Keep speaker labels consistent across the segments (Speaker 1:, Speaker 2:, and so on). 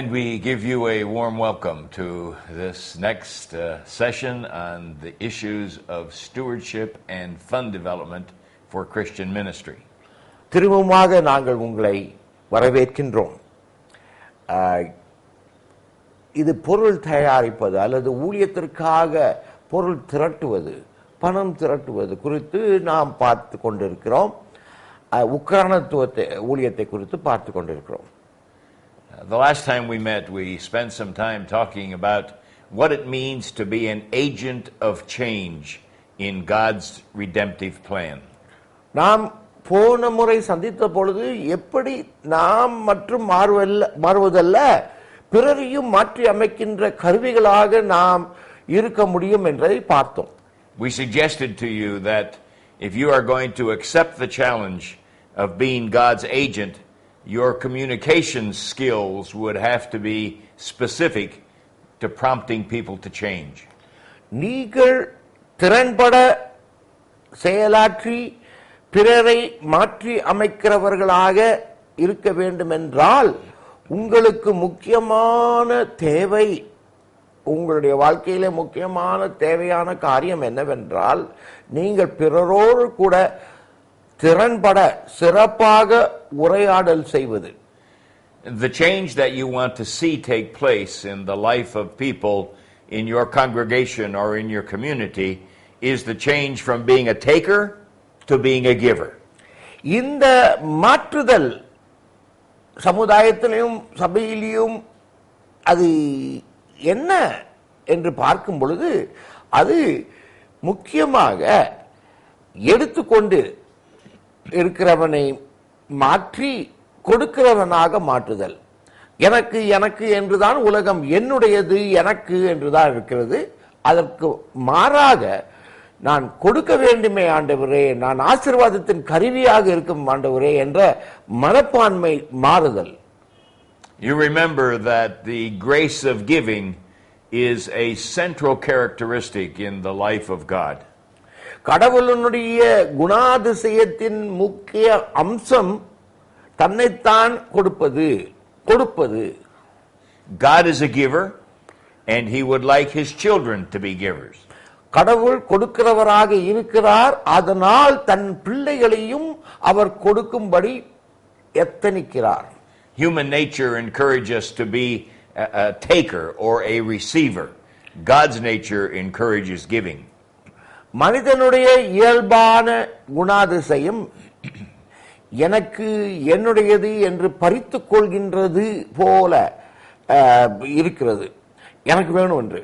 Speaker 1: And we give you a warm welcome to this next session on the issues of stewardship and fund development for Christian ministry.
Speaker 2: திரும்பமாக நாங்கள் உங்களை வரவேற்கின்றோம். இது பொருள் தயாரிப்பது அல்லது ஊழியத்திற்காக பொருள் திரட்டுவது, பணம் திரட்டுவது குறித்து நாம் பார்த்து கொண்டிருக்கிறோம். உக்ரானத்துவத்தை ஊழியத்தை குறித்து பார்த்து கொண்டிருக்கிறோம்.
Speaker 1: The last time we met, we spent some time talking about what it means to be an agent of change in God's redemptive plan.
Speaker 2: நாம் போன முறை சந்தித்த பொழுது எப்படி நாம் மற்றும் மாறுவதல்ல பிறரையும் மாற்றி அமைக்கின்ற கருவிகளாக நாம் இருக்க முடியும் என்பதை பார்த்தோம்.
Speaker 1: We suggested to you that if you are going to accept the challenge of being God's agent, your communication skills would have to be specific to prompting people to change.
Speaker 2: நீங்கள் திறன்பட செயலாற்றி பிறரை மாற்றி அமைக்கிறவர்களாக இருக்க வேண்டும் என்றால் உங்களுக்கு முக்கியமான தேவை, உங்களுடைய வாழ்க்கையிலே முக்கியமான தேவையான காரியம் என்னவென்றால் நீங்கள் பிறரோடு கூட திறன்பட சிறப்பாக உரையாடல் செய்வது.
Speaker 1: The change that you want to see take place in the life of people in your congregation or in your community is the change from being a taker to being a giver.
Speaker 2: இந்த மாற்றுதல் சமுதாயத்திலும் சபையிலும் அது என்ன என்று பார்க்கும் பொழுது அது முக்கியமாக எடுத்துக்கொண்டு இருக்கிறவனை மாற்றி கொடுக்கிறவனாக மாற்றுதல். எனக்கு எனக்கு என்றுதான் உலகம், என்னுடையது எனக்கு என்றுதான் இருக்கிறது. அதற்கு மாறாக நான் கொடுக்க வேண்டுமே ஆண்டவரே, நான் ஆசீர்வாதத்தின் கருவியாக இருக்கும் ஆண்டவரே என்ற மனப்பான்மை மாறுதல்.
Speaker 1: You remember that the grace of giving is a central characteristic in the life of God.
Speaker 2: கடவுளுடைய குணாதிசயத்தின் முக்கிய அம்சம் தன்னைத்தான் கொடுப்பது.
Speaker 1: God is a giver and he would like his children to be givers.
Speaker 2: கடவுள் கொடுக்கிறவராக இருக்கிறார், அதனால் தன் பிள்ளைகளையும் அவர் கொடுக்கும்படி எத்தனிக்கிறார்.
Speaker 1: Human nature encourages us to be a taker or a receiver. God's nature encourages giving.
Speaker 2: மனிதனுடைய இயல்பான குணாதிசயம் எனக்கு என்னுடையது என்று பறித்துக் கொள்கின்றது போல இருக்கிறது, எனக்கு வேணும் என்று.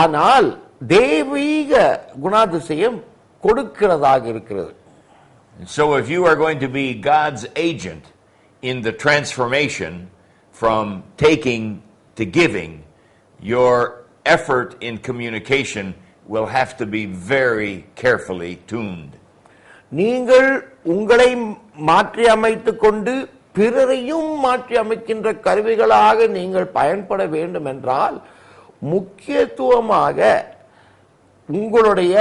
Speaker 2: ஆனால் தெய்வீக குணாதிசயம் கொடுக்கிறதாக இருக்கிறது.
Speaker 1: So if you are going to be God's agent in the transformation from taking to giving, your effort in communication will have to be very carefully tuned.
Speaker 2: நீங்கள் உங்களை மாற்றி அமைத்துக் கொண்டு பிறரையும் மாற்றி அமைக்கின்ற கருவிகளாக நீங்கள் பயன்பட வேண்டும் என்றால் முக்கியத்துவமாக உங்களுடைய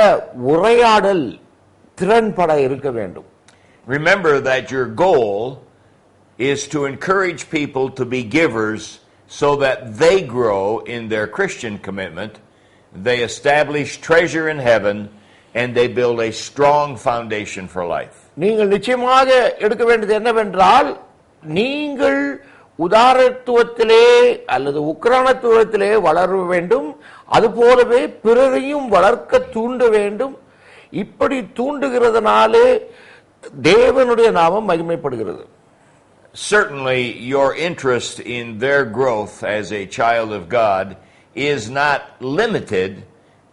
Speaker 2: உரையாடல் திறன்பட இருக்க வேண்டும்.
Speaker 1: Remember that your goal is to encourage people to be givers so that they grow in their Christian commitment, they establish treasure in heaven, and they build a strong foundation for life.
Speaker 2: நீங்கள் நிச்சயமாக எடுக்க வேண்டியது என்னவென்றால் நீங்கள் உதாரத்துவத்திலே அல்லது உக்ரானத்துவத்திலே வளர வேண்டும், அதுபோலவே பிறரையும் வளர்க்க தூண்ட வேண்டும். இப்படி தூண்டுகிறதுனாலே தேவனுடைய நாமம் மகிமைப்படுகிறது.
Speaker 1: Certainly your interest in their growth as a child of God is not limited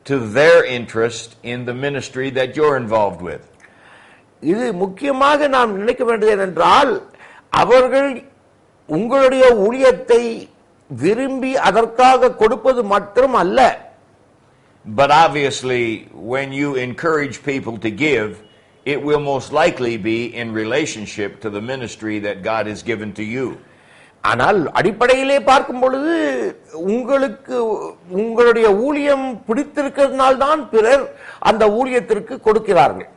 Speaker 1: to their interest in the ministry that you're involved with.
Speaker 2: இது முக்கியமாக நாம் நினைக்க வேண்டியது என்றால் அவர்கள் உங்களுடைய ஊழியத்தை விரும்பி அதற்காக கொடுப்பது மட்டும் அல்ல.
Speaker 1: But obviously when you encourage people to give, it will most likely be in relationship to the ministry that God has given to you.
Speaker 2: ஆனால் அடிப்படையிலே பார்க்கும் பொழுது உங்களுக்கு உங்களுடைய ஊழியம் பிடித்திருக்கிறதுனால தான் பிறர் அந்த ஊழியத்திற்கு கொடுக்கிறார்கள்.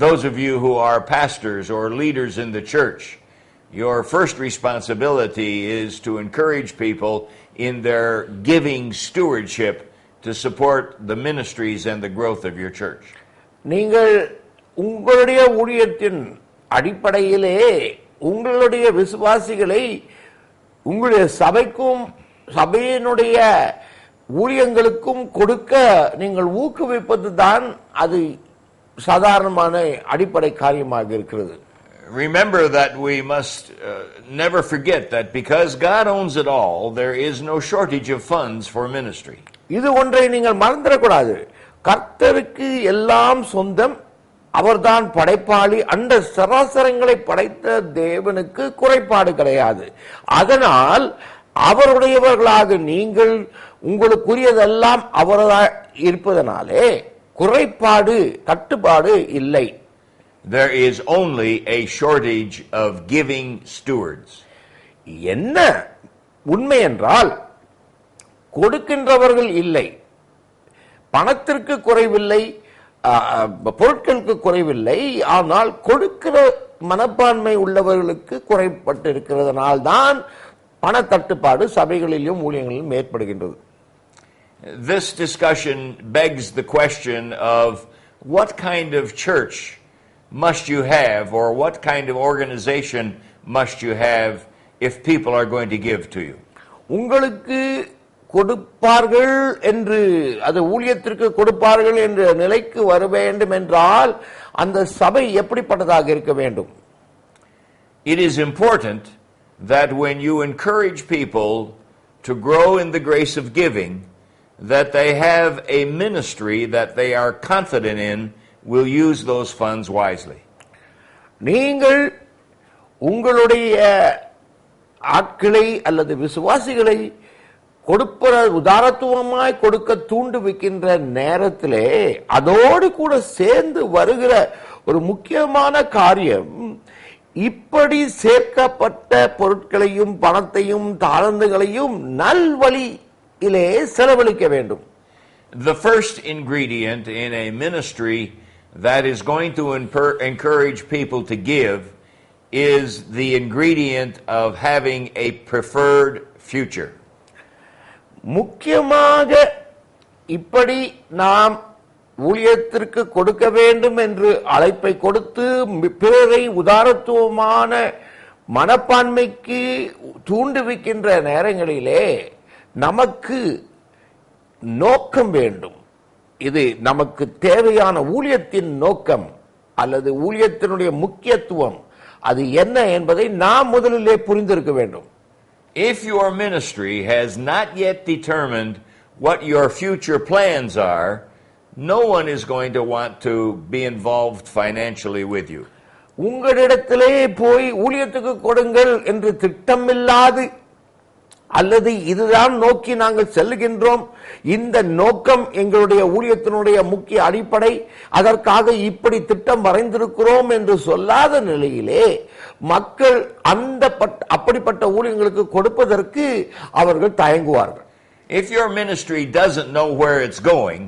Speaker 1: Those of you who are pastors or leaders in the church, Your first responsibility is to encourage people in their giving stewardship to support the ministries and the growth of your church.
Speaker 2: நீங்கள் உங்களுடைய ஊழியத்தின் அடிப்படையிலே உங்களுடைய விசுவாசிகளை உங்களுடைய சபைக்கும் சபையினுடைய ஊழியங்களுக்கும் கொடுக்க நீங்கள் ஊக்குவிப்பது தான் அது சாதாரணமான அடிப்படை காரியமாக இருக்கிறது.
Speaker 1: Remember that we must never forget that because God owns it all, there is no shortage of funds for ministry.
Speaker 2: இது ஒன்றை நீங்கள் மறந்துடக்கூடாது. கர்த்தருக்கு எல்லாம் சொந்தம், அவர்தான் படைப்பாளி. அந்த சராசரங்களை படைத்த தேவனுக்கு குறைபாடு கிடையாது. அதனால் அவருடையவர்களாக நீங்கள் உங்களுக்குரியதெல்லாம் அவரதா இருப்பதனாலே குறைபாடு தட்டுப்பாடு இல்லை.
Speaker 1: There is only a shortage of giving stewards.
Speaker 2: என்ன உண்மை என்றால் கொடுக்கின்றவர்கள் இல்லை. பணத்திற்கு குறைவில்லை, பொருட்களுக்கு குறைவில்லை. ஆனால் கொடுக்கிற மனப்பான்மை உள்ளவர்களுக்கு குறைப்பட்டிருக்கிறதுனால் தான் பண தட்டுப்பாடு சபைகளிலும் ஊழியங்களிலும் ஏற்படுகின்றது.
Speaker 1: This discussion begs the question of what kind of church must you have, or what kind of organization must you have if people are going to give to you?
Speaker 2: உங்களுக்கு கொடுப்பார்கள் என்று, அது ஊழியத்திற்கு கொடுப்பார்கள் என்ற நிலைக்கு வர வேண்டும் என்றால் அந்த சபை எப்படிப்பட்டதாக இருக்க வேண்டும்?
Speaker 1: It is important that when you encourage people to grow in the grace of giving, that they have a ministry that they are confident in will use those funds wisely.
Speaker 2: நீங்கள் உங்களுடைய ஆட்களை அல்லது விசுவாசிகளை கொடுப்பற உதாரத்துவமாய் கொடுக்க தூண்டுவிக்கின்ற நேரத்திலே அதோடு கூட சேர்ந்து வருகிற ஒரு முக்கியமான காரியம், இப்படி சேர்க்கப்பட்ட பொருட்களையும் பணத்தையும் தாளந்துகளையும் நல்வழியிலே செலவழிக்க வேண்டும்.
Speaker 1: The first ingredient in a ministry that is going to encourage people to give is the ingredient of having a preferred future.
Speaker 2: முக்கியமாக இப்படி நாம் ஊழியத்திற்கு கொடுக்க வேண்டும் என்று அழைப்பை கொடுத்து பிறரை உதாரத்துவமான மனப்பான்மைக்கு தூண்டுவிக்கின்ற நேரங்களிலே நமக்கு நோக்கம் வேண்டும். இது நமக்கு தேவையான ஊழியத்தின் நோக்கம் அல்லது ஊழியத்தினுடைய முக்கியத்துவம் அது என்ன என்பதை நாம் முதலிலே புரிந்திருக்க வேண்டும்.
Speaker 1: If your ministry has not yet determined what your future plans are, no one is going to want to be involved financially with you.
Speaker 2: உங்களிடத்திலே போய் ஊழியத்துக்கு கொடுங்கள் என்று திட்டமில்லாது அல்லது இதுதான் நோக்கி நாங்கள் செல்லுகின்றோம், இந்த நோக்கம் எங்களுடைய ஊழியத்தினுடைய முக்கிய அடிப்படை, அதற்காக இப்படி திட்டம் வரைந்திருக்கிறோம் என்று சொல்லாத நிலையிலே மக்கள் அப்படிப்பட்ட ஊழியங்களுக்கு கொடுப்பதற்கு அவர்கள் தயங்குவார்கள்.
Speaker 1: If your ministry doesn't know where it's going,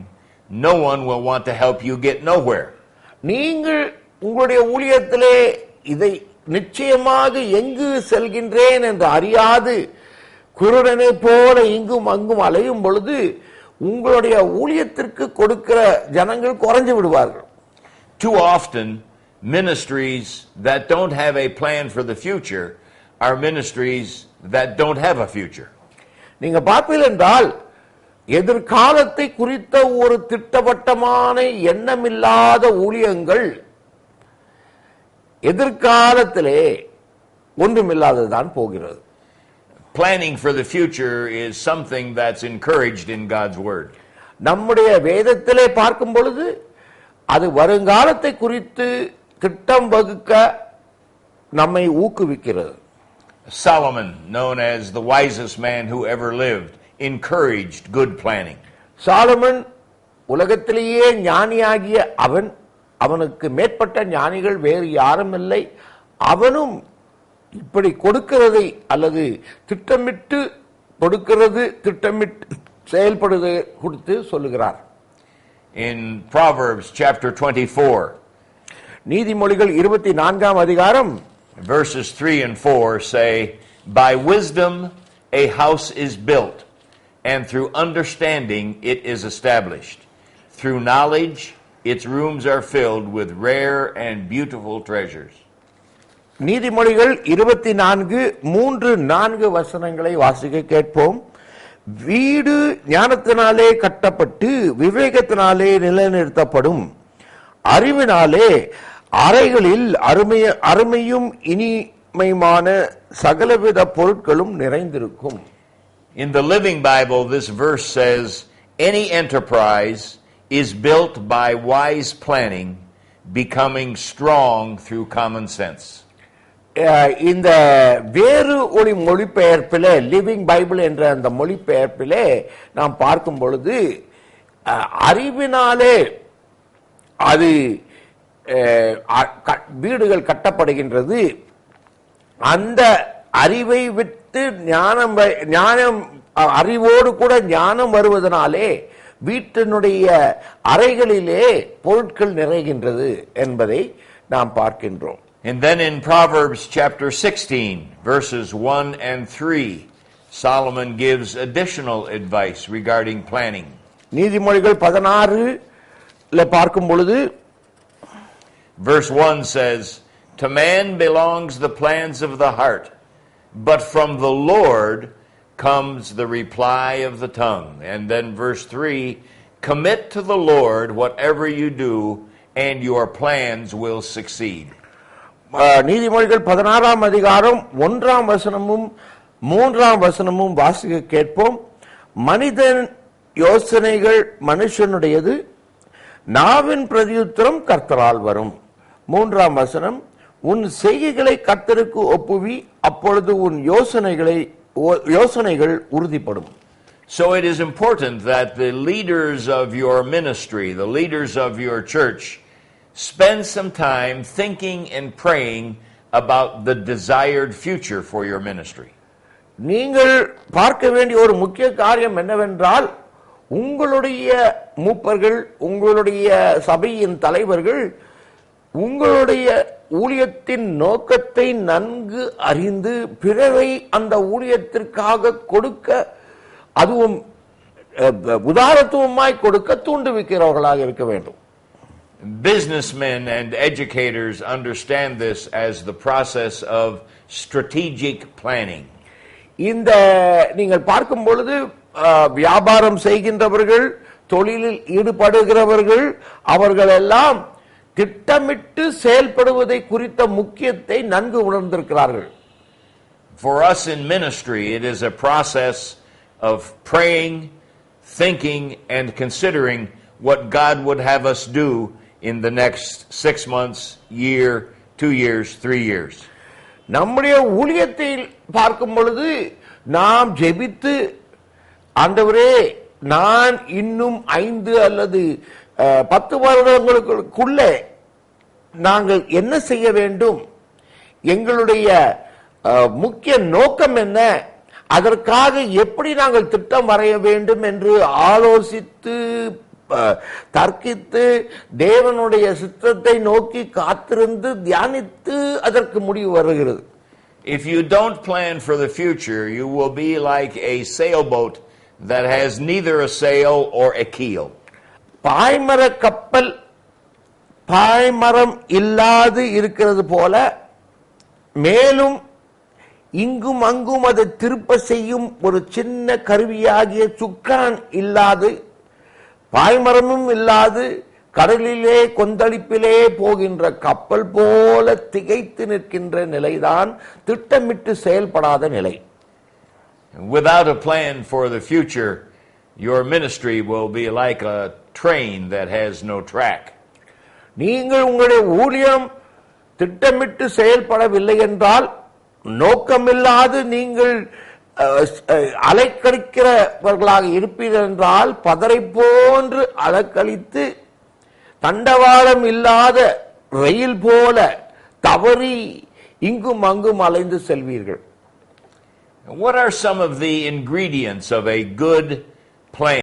Speaker 1: no one will want to help you get nowhere.
Speaker 2: நீங்கள் உங்களுடைய ஊழியத்திலே இதை நிச்சயமாக எங்கு செல்கின்றேன் என்று அறியாது குருடனை போல இங்கும் அங்கும் அலையும் பொழுது உங்களுடைய ஊழியத்திற்கு கொடுக்கிற ஜனங்கள் குறைஞ்சு விடுவார்கள்.
Speaker 1: Too often ministries that don't have a plan for the future are ministries that don't have a future.
Speaker 2: நீங்க பார்ப்பீர்கள் என்றால் எதிர்காலத்தை குறித்த ஒரு திட்டவட்டமான எண்ணமில்லாத ஊழியங்கள் எதிர்காலத்திலே ஒன்றுமில்லாததான் போகிறது.
Speaker 1: Planning for the future is something that's encouraged in God's word.
Speaker 2: நம்முடைய வேதத்திலே பார்க்கும் பொழுது அது வருங்காலத்தை குறித்து திட்டம் வகுக்க நம்மை ஊக்குவிக்கிறது.
Speaker 1: Solomon, known as the wisest man who ever lived, encouraged good planning.
Speaker 2: Solomon உலகத்திலேயே ஞானியாகிய அவனுக்கு மேற்பட்ட ஞானிகள் வேறு யாரும் இல்லை. அவனும் இப்படி கொடுக்கிறதை அல்லது திட்டமிட்டு கொடுக்கிறது, திட்டமிட்டு செயல்படுவது குறித்து சொல்லுகிறார்.
Speaker 1: In Proverbs chapter 24,
Speaker 2: நீதிமொழிகள் 24ஆம் அதிகாரம்
Speaker 1: Verses 3 and 4 say, "By wisdom a house is built, and through understanding it is established. Through knowledge its rooms are filled with rare and beautiful treasures."
Speaker 2: நீதிமொழிகள் 24:3-4 வசனங்களை வாசிக்க கேட்போம். வீடு ஞானத்தினாலே கட்டப்பட்டு விவேகத்தினாலே நிலைநிறுத்தப்படும். அறிவினாலே அறைகளில் அருமையும் இனிமையான சகலவித பொருட்களும் நிறைந்திருக்கும்.
Speaker 1: In the Living Bible, this verse says, "Any enterprise is built by wise planning, becoming strong through common sense."
Speaker 2: இந்த வேறு ஒளி மொழிபெயர்ப்பிலே, லிவிங் பைபிள் என்ற அந்த மொழிபெயர்ப்பிலே நாம் பார்க்கும் பொழுது, அறிவினாலே அது வீடுகள் கட்டப்படுகின்றது. அந்த அறிவை விட்டு ஞானம் அறிவோடு கூட ஞானம் வருவதனாலே வீட்டினுடைய அறைகளிலே பொருட்கள் நிறைகின்றது என்பதை நாம் பார்க்கின்றோம்.
Speaker 1: And then in Proverbs chapter 16, verses 1 and 3, Solomon gives additional advice regarding planning.
Speaker 2: நீதிமொழிகள் 16 பார்க்கும் பொழுது,
Speaker 1: verse 1 says, "To man belongs the plans of the heart, but from the Lord comes the reply of the tongue." And then verse 3, "Commit to the Lord whatever you do, and your plans will succeed."
Speaker 2: நீதிமொழிகள் 16 அதிகாரம் 1 வசனமும் 3 வசனமும் வாசிக்க கேட்போம். மனிதன் யோசனைகள் மனுஷனுடையது, நாவின் பிரதியுத்தரம் கர்த்தரால் வரும். 3 வசனம், உன் செய்கைகளை கர்த்தருக்கு ஒப்புவி, அப்பொழுது உன் யோசனைகள் உறுதிப்படும்.
Speaker 1: So it is important that the leaders of your ministry, the leaders of your church, spend some time thinking and praying about the desired future for your ministry.
Speaker 2: நீங்கள் பார்க்க வேண்டிய ஒரு முக்கிய காரியம் என்னவென்றால், உங்களுடைய மூப்பர்கள், உங்களுடைய சபையின் தலைவர்கள் உங்களுடைய ஊழியத்தின் நோக்கத்தை நன்கு அறிந்து பிறரை அந்த ஊழியத்திற்காக கொடுக்க, அதுவும் உதாரணத்துவமாய் கொடுக்க தூண்டுவிக்கிறவர்களாக இருக்க வேண்டும்.
Speaker 1: Businessmen and educators understand this as the process of strategic planning.
Speaker 2: இந்த நீங்கள் பார்க்கும் பொழுது வியாபாரம் செய்கின்றவர்கள், தொழிலில் ஈடுபடுகிறவர்கள், அவர்கள் எல்லாம் திட்டமிட்டு செயல்படுவதை குறித்த முக்கியத்தை நன்கு உணர்ந்திருக்கிறார்கள்.
Speaker 1: For us in ministry, it is a process of praying, thinking, and considering what God would have us do in the next 6 months, year, 2 years, 3 years.
Speaker 2: நம்முடைய ஊழியத்தை பார்க்கும் பொழுது நாம் ஜெபித்து, ஆண்டவரே, நான் இன்னும் 5 அல்லது 10 வருடங்களுக்குள்ளே நாங்கள் என்ன செய்ய வேண்டும், எங்களுடைய முக்கிய நோக்கம் என்ன, அதற்காக எப்படி நாங்கள் திட்டம் வரைய வேண்டும் என்று ஆலோசித்து தர்க்கித்து தேவனுடைய சித்தத்தை நோக்கி காத்திருந்து தியானித்து அதற்கு முடிவு வருகிறது.
Speaker 1: If you don't plan for the future, you will be like a sailboat that has neither a sail or a keel.
Speaker 2: பாய்மர கப்பல் பாய்மரம் இல்லாது இருக்கிறது போல, மேலும் இங்கும் அங்கும் அதை திருப்ப செய்யும் ஒரு சின்ன கருவியாகிய சுக்கான் இல்லாது, பாய்மரமும் இல்லாது கடலிலே கொந்தளிப்பிலே போகின்ற கப்பல் போல திகைத்து நிற்கின்ற நிலைதான் திட்டமிட்டு செயல்படாத நிலை.
Speaker 1: Without a plan for the future, your ministry will be like a train that has no track.
Speaker 2: நீங்கள் உங்களுடைய ஊழியம் திட்டமிட்டு செயல்படவில்லை என்றால், நோக்கமில்லாது நீங்கள் அலைக்கழிக்கிறவர்களாக இருப்பீர்கள் என்றால், பதரை போன்று அலக்கழித்து தண்டவாளம் இல்லாத ரயில் போல தவறி இங்கும் அங்கும் அலைந்து செல்வீர்கள்.
Speaker 1: What are some of the ingredients of a good plan?